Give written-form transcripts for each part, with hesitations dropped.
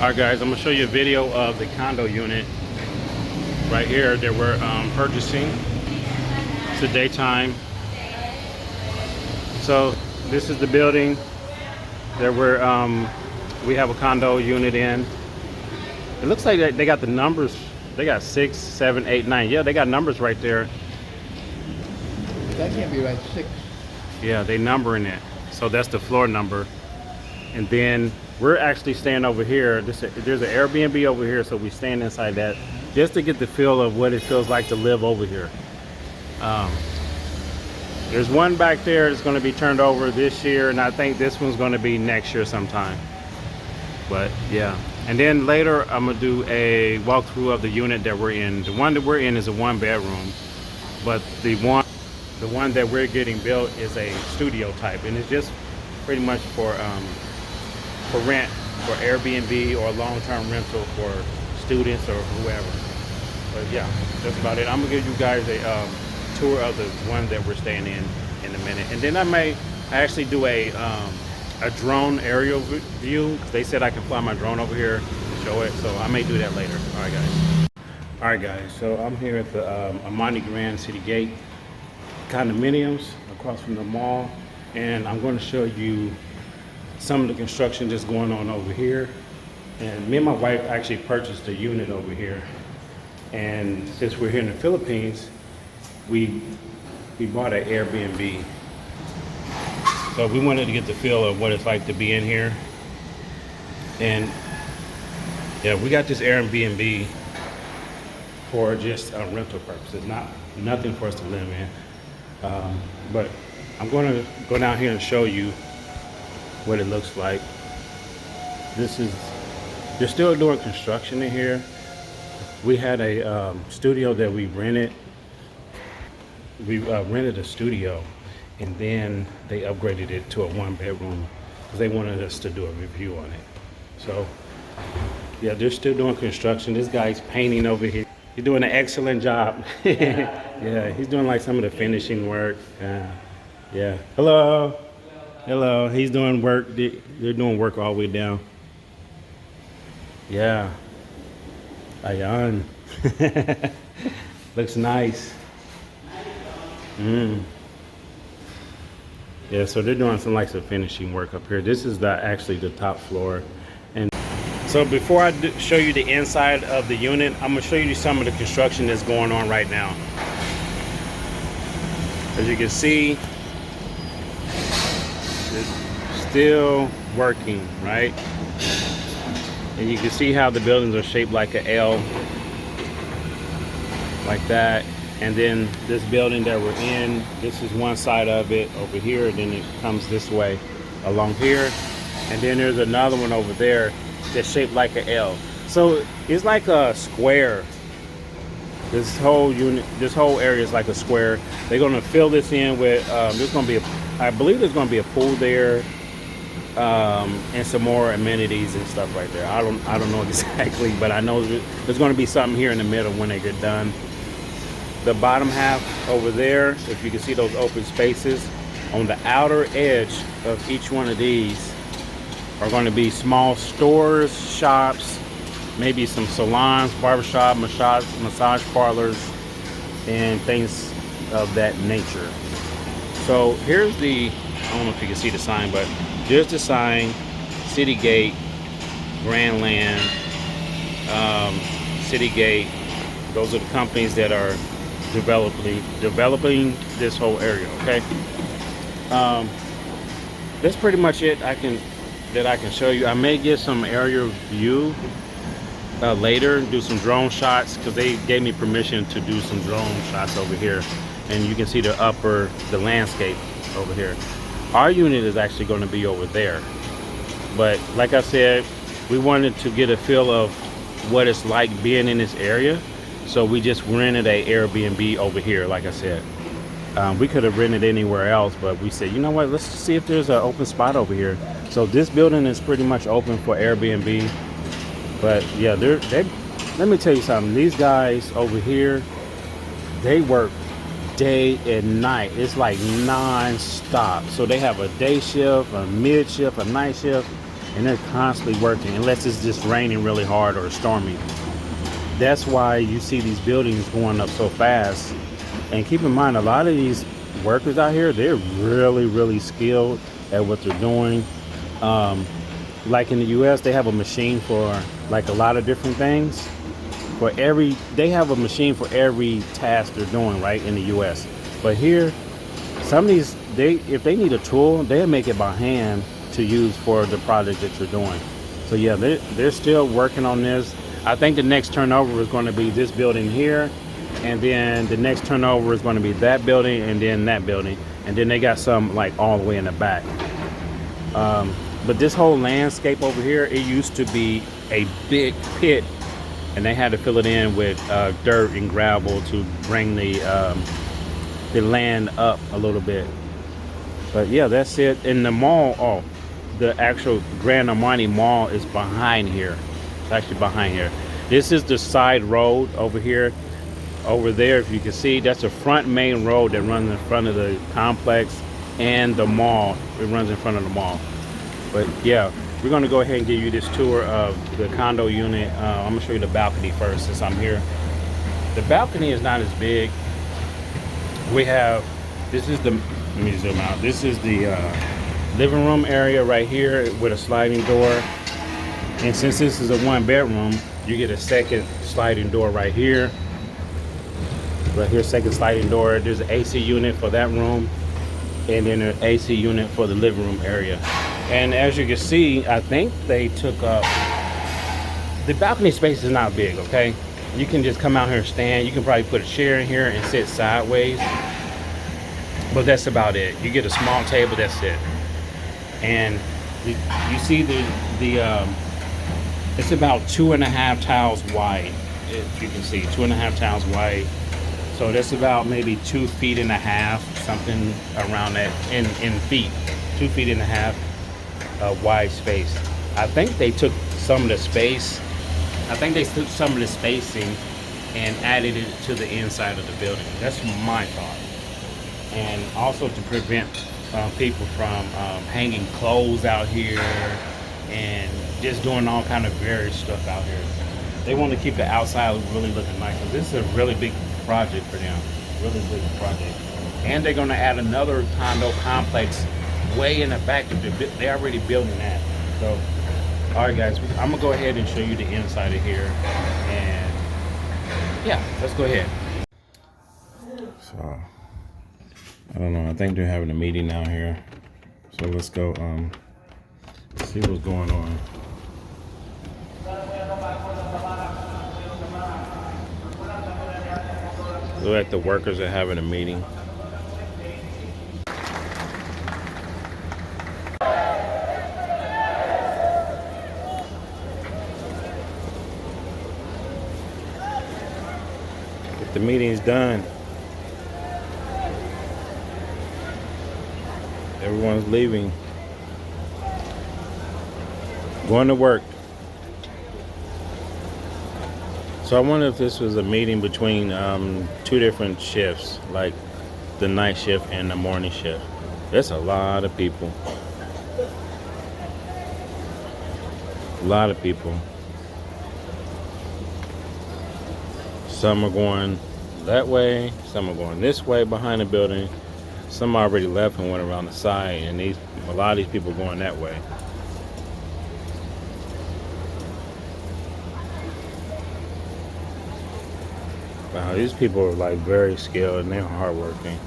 Alright guys, I'm gonna show you a video of the condo unit right here that we're purchasing. It's the daytime. So this is the building that we have a condo unit in. It looks like they got the numbers. They got 6, 7, 8, 9. Yeah, they got numbers right there. That can't be right. 6. Yeah, they numbering it. So that's the floor number. And then we're actually staying over here. There's an Airbnb over here, so we stand inside that just to get the feel of what it feels like to live over here. There's one back there that's going to be turned over this year, and I think this one's going to be next year sometime. But yeah, and then later I'm gonna do a walkthrough of the unit that we're in. The one that we're in is a 1-bedroom, but the one that we're getting built is a studio type, and it's just pretty much for rent, for Airbnb or long-term rental for students or whoever. But yeah, that's about it. I'm gonna give you guys a tour of the one that we're staying in a minute, and then I actually do a drone aerial view. They said I can fly my drone over here and show it, so I may do that later. All right guys, so I'm here at the Amani Grand Citygate condominiums across from the mall, and I'm going to show you some of the construction that's going on over here. And me and my wife actually purchased a unit over here, and since we're here in the Philippines, we bought an Airbnb. So we wanted to get the feel of what it's like to be in here. And yeah, we got this Airbnb for just rental purposes, nothing for us to live in. But I'm going to go down here and show you what it looks like. They're still doing construction in here. We had a studio that we rented. We rented a studio, and then they upgraded it to a 1-bedroom because they wanted us to do a review on it. So yeah, they're still doing construction. This guy's painting over here. He's doing an excellent job. Yeah, he's doing like some of the finishing work. Yeah. Hello. He's doing work. They're doing work all the way down. Yeah. Ayan. Looks nice. Yeah, so they're doing some finishing work up here. This is actually the top floor. And so before I show you the inside of the unit, I'm gonna show you some of the construction that's going on right now. As you can see, it's still working, right? And you can see how the buildings are shaped like an L, like that. And then this building that we're in, this is one side of it over here, and then it comes this way along here. And then there's another one over there that's shaped like an L. So it's like a square. This whole area is like a square. They're gonna fill this in with, there's gonna be I believe there's gonna be a pool there, and some more amenities and stuff right there. I don't know exactly, but I know there's gonna be something here in the middle when they get done. The bottom half over there, if you can see those open spaces, on the outer edge of each one of these are going to be small stores, shops, maybe some salons, barbershop, massage parlors, and things of that nature. So here's I don't know if you can see the sign, but there's the sign, Citygate, Grandland, Citygate. Those are the companies that are developing this whole area. Okay, that's pretty much it I can show you. I may get some aerial view later, do some drone shots, because they gave me permission to do some drone shots over here, and you can see the landscape over here. Our unit is actually going to be over there, but like I said, we wanted to get a feel of what it's like being in this area. So we just rented a Airbnb over here, like I said. We could have rented anywhere else, but we said, you know what, let's see if there's an open spot over here. So this building is pretty much open for Airbnb. But yeah, let me tell you something. These guys over here, they work day and night. It's like non-stop. So they have a day shift, a mid shift, a night shift, and they're constantly working unless it's just raining really hard or stormy. That's why you see these buildings going up so fast. And keep in mind, a lot of these workers out here, they're really skilled at what they're doing. Like in the US, they have a machine for like a lot of different things. They have a machine for every task they're doing, right, in the US. But here, some of these, if they need a tool, they'll make it by hand to use for the project that you're doing. So yeah, they're still working on this. I think the next turnover is going to be this building here, and then the next turnover is going to be that building, and then that building, and then they got some like all the way in the back. But this whole landscape over here, it used to be a big pit, and they had to fill it in with dirt and gravel to bring the land up a little bit. But yeah, that's it. In the mall, the actual Grand Amani Mall is behind here. It's actually behind here. This is the side road over here. Over there, if you can see, that's the front main road that runs in front of the complex and the mall. It runs in front of the mall. But yeah, we're going to go ahead and give you this tour of the condo unit. I'm going to show you the balcony first since I'm here. The balcony is not as big. We have, let me zoom out. This is the living room area right here with a sliding door. And since this is a 1-bedroom, you get a second sliding door right here. Right here, second sliding door. There's an AC unit for that room, and then an AC unit for the living room area. And as you can see, I think they took up, the balcony space is not big, okay? You can just come out here and stand. You can probably put a chair in here and sit sideways. But that's about it. You get a small table, that's it. And you see it's about 2.5 tiles wide. If you can see, 2.5 tiles wide. So that's about maybe 2.5 feet, something around that in feet. 2.5 feet wide space. I think they took some of the space. I think they took some of the spacing and added it to the inside of the building. That's my thought. And also to prevent people from hanging clothes out here and just doing all kind of various stuff out here. They want to keep the outside really looking nice. This is a really big project for them. Really big project. And they're going to add another condo complex way in the back. They're already building that. So, all right, guys, I'm gonna go ahead and show you the inside of here. And yeah, let's go ahead. So, I don't know. I think they're having a meeting down here. So let's go see what's going on. Look at the workers are having a meeting. If the meeting's done, everyone's leaving, going to work. So I wonder if this was a meeting between two different shifts, like the night shift and the morning shift. That's a lot of people. A lot of people. Some are going that way, some are going this way behind the building. Some already left and went around the side, and a lot of these people going that way. Wow, these people are like very skilled and they're hardworking.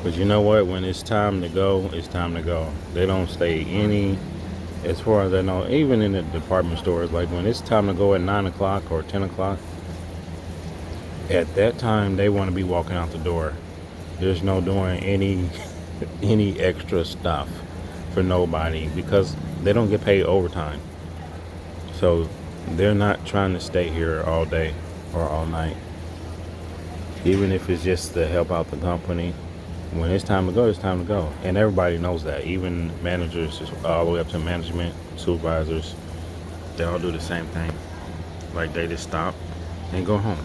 But you know what? When it's time to go, it's time to go. They don't stay as far as I know, even in the department stores, like when it's time to go at 9 o'clock or 10 o'clock, at that time they want to be walking out the door. There's no doing any extra stuff for nobody because they don't get paid overtime. So they're not trying to stay here all day or all night. Even if it's just to help out the company. When it's time to go, it's time to go. And everybody knows that. Even managers, all the way up to management, supervisors, they all do the same thing. Like they just stop and go home.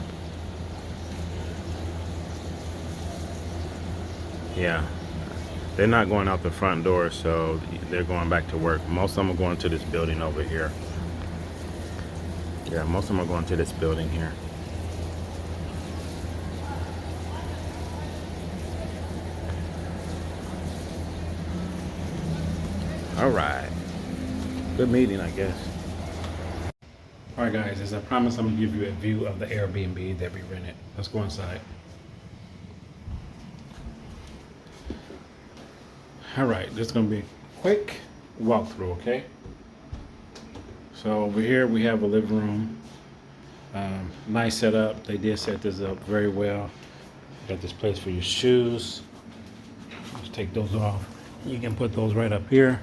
Yeah. They're not going out the front door, so they're going back to work. Most of them are going to this building over here. Yeah, most of them are going to this building here. All right. Good meeting, I guess. All right, guys, as I promised, I'm gonna give you a view of the Airbnb that we rented. Let's go inside. All right, this is gonna be a quick walkthrough, okay? So over here we have a living room. Nice setup. They did set this up very well. Got this place for your shoes. Just take those off. You can put those right up here.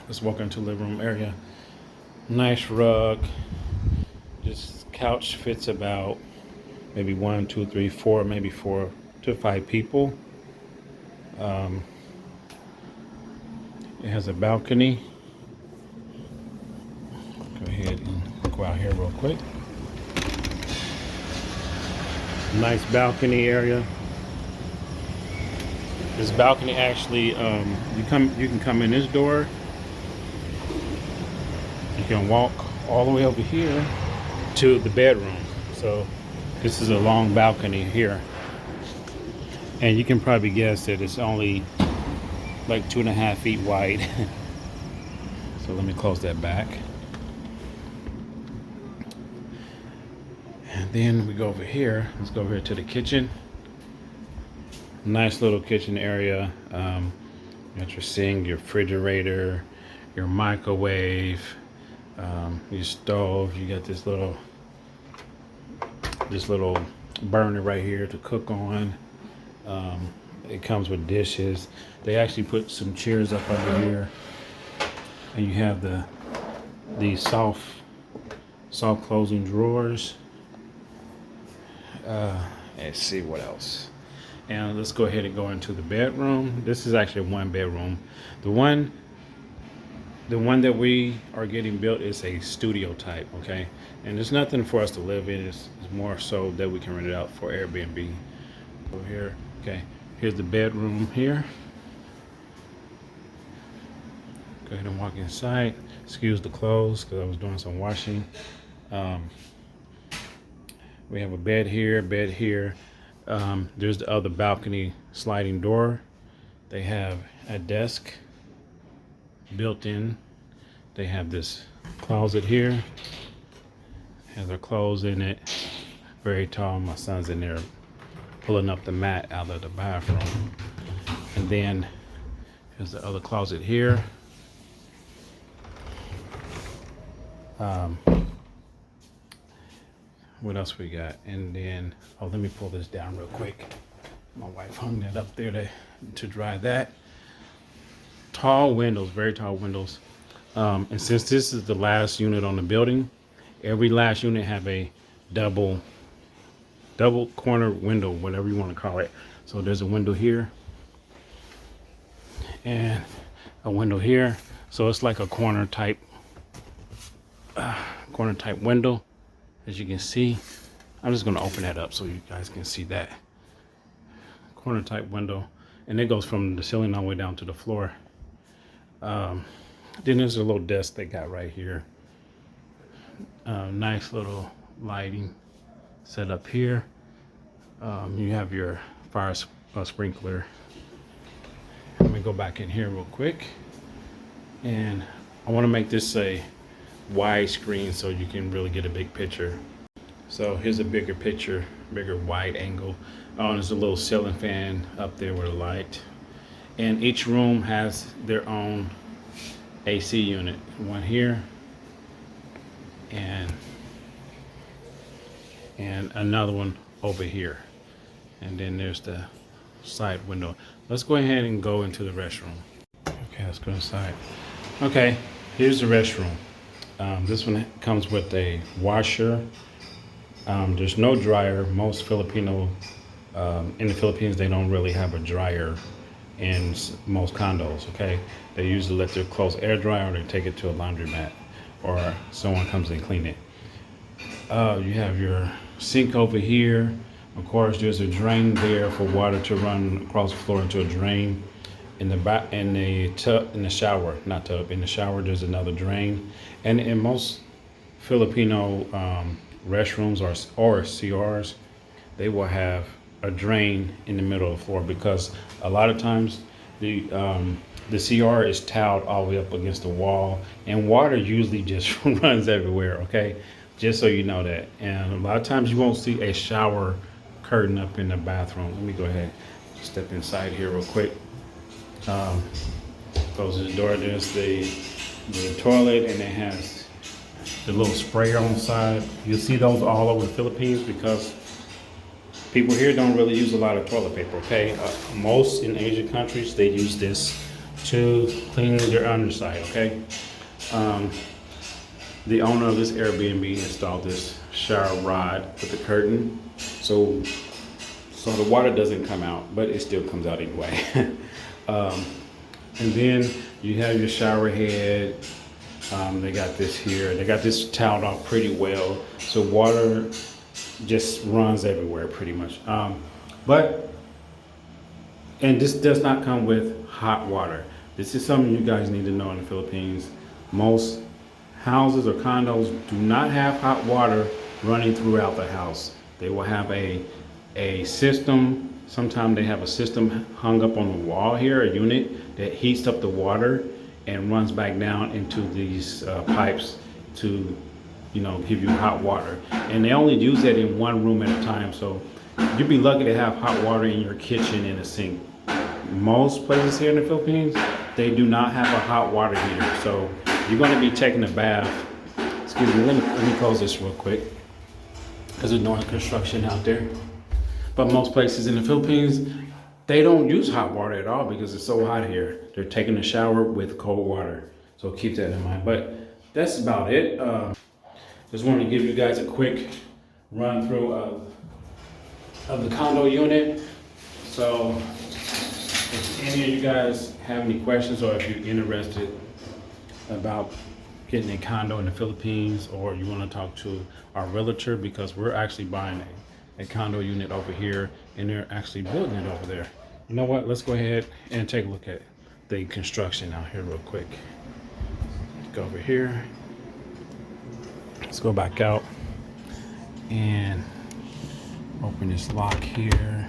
Let's walk into the living room area. Nice rug. This couch fits about maybe 1, 2, 3, 4, maybe 4 to 5 people. It has a balcony. Go ahead and go out here real quick. Nice balcony area. This balcony actually, you can come in this door. You can walk all the way over here to the bedroom. So this is a long balcony here. And you can probably guess that it's only like 2.5 feet wide. So let me close that back. And then we go over here. Let's go over here to the kitchen. Nice little kitchen area. You got your sink, your refrigerator, your microwave, your stove. You got this little burner right here to cook on. It comes with dishes. They actually put some chairs up under here, and you have the soft closing drawers. Let's see what else. And let's go ahead and go into the bedroom. This is actually 1 bedroom. The one that we are getting built is a studio type, okay? And there's nothing for us to live in. It's more so that we can rent it out for Airbnb. Over here, okay. Here's the bedroom here. Go ahead and walk inside. Excuse the clothes because I was doing some washing. We have a bed here, there's the other balcony sliding door. They have a desk built in. They have this closet here. Has their clothes in it. Very tall. My son's in there pulling up the mat out of the bathroom. And then here's the other closet here. What else we got? And then, let me pull this down real quick. My wife hung that up there to dry that. Tall windows, very tall windows. And since this is the last unit on the building, every last unit have a double corner window, whatever you want to call it. So there's a window here and a window here. So it's like a corner type window. As you can see, I'm just going to open that up so you guys can see that corner type window, and it goes from the ceiling all the way down to the floor. Then there's a little desk they got right here. Nice little lighting set up here. You have your fire sprinkler. Let me go back in here real quick, and I want to make this a wide screen so you can really get a big picture. So here's a bigger picture, bigger wide angle. There's a little ceiling fan up there with a light, and each room has their own AC unit. One here and another one over here, and then there's the side window. Let's go ahead and go into the restroom. Okay, let's go inside. Okay, here's the restroom. This one comes with a washer. There's no dryer. Most Filipino, in the Philippines, they don't really have a dryer in most condos, okay? They usually let their clothes air dry, or they take it to a laundromat, or someone comes and clean it. You have your sink over here. Of course, there's a drain there for water to run across the floor into a drain. In the back, in the tub, in the shower, not tub, in the shower, there's another drain. And in most Filipino restrooms or CRs, they will have a drain in the middle of the floor because a lot of times the CR is tiled all the way up against the wall, and water usually just runs everywhere. Okay, just so you know that. And a lot of times you won't see a shower curtain up in the bathroom. Let me go ahead, step inside here real quick. Close the door. There's the toilet, and it has the little sprayer on the side. You'll see those all over the Philippines because people here don't really use a lot of toilet paper. Okay, most in Asian countries they use this to clean their underside. Okay, the owner of this Airbnb installed this shower rod with the curtain, so the water doesn't come out, but it still comes out anyway. And then you have your shower head. They got this here. They got this toweled off pretty well, so water just runs everywhere pretty much. And this does not come with hot water. This is something you guys need to know in the Philippines. Most houses or condos do not have hot water running throughout the house. They will have a system. Sometimes they have a system hung up on the wall here, a unit that heats up the water and runs back down into these pipes to, give you hot water. And they only use that in one room at a time. So you'd be lucky to have hot water in your kitchen in a sink. Most places here in the Philippines, they do not have a hot water heater. So you're going to be taking a bath. Excuse me, let me close this real quick because there's no construction out there. But most places in the Philippines, they don't use hot water at all because it's so hot here. They're taking a shower with cold water. So keep that in mind. But that's about it. Just wanted to give you guys a quick run through of the condo unit. So if any of you guys have any questions, or if you're interested about getting a condo in the Philippines, or you want to talk to our realtor, because we're actually buying a condo unit over here and they're actually building it over there. You know what? Let's go ahead and take a look at the construction out here real quick. Go over here. Let's go back out and open this lock here.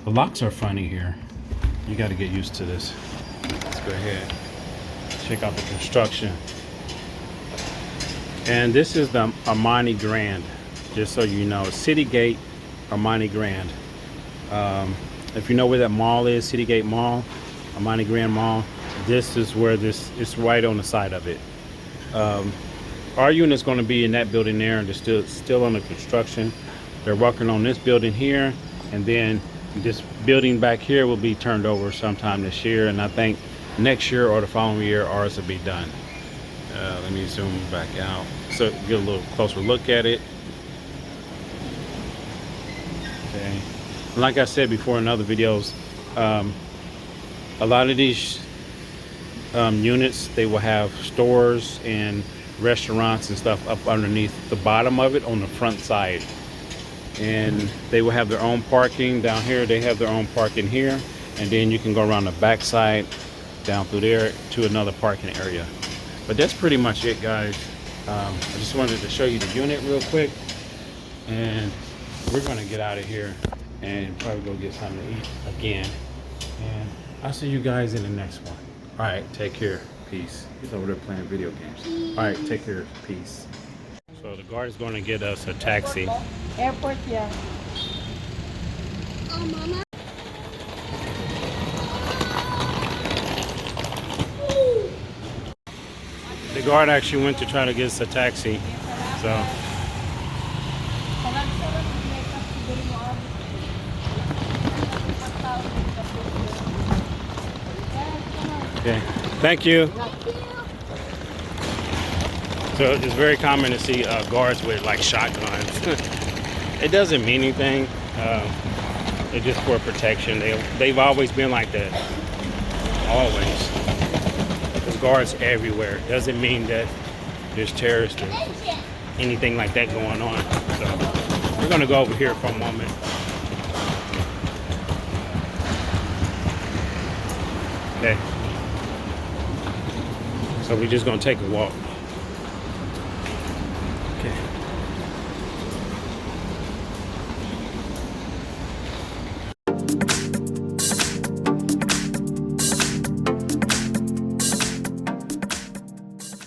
The locks are funny here. You got to get used to this. Let's go ahead, check out the construction. And this is the Amani Grand, just so you know. Citygate Amani Grand. If you know where that mall is, Citygate Mall, Amani Grand Mall, this is where it's right on the side of it. Our unit's going to be in that building there, and they're still under construction. They're working on this building here, and then this building back here will be turned over sometime this year, and I think next year or the following year ours will be done. Let me zoom back out so get a little closer look at it. Okay, like I said before in other videos, a lot of these units, they will have stores and restaurants and stuff up underneath the bottom of it on the front side, and they will have their own parking down here. They have their own parking here, and then you can go around the back side down through there to another parking area. But that's pretty much it, guys. I just wanted to show you the unit real quick, and we're gonna get out of here and probably go get something to eat again, and I'll see you guys in the next one. All right, take care. Peace. He's over there playing video games. All right, take care. Peace. So the guard is going to get us a taxi. Airport, yeah. Oh, Mama. The guard actually went to try to get us a taxi. So. Okay. Thank you. So it's very common to see guards with like shotguns. It doesn't mean anything. It's just for protection. They've always been like that. Always. There's guards everywhere. Doesn't mean that there's terrorists or anything like that going on. So. We're gonna go over here for a moment. Okay. So we're just gonna take a walk.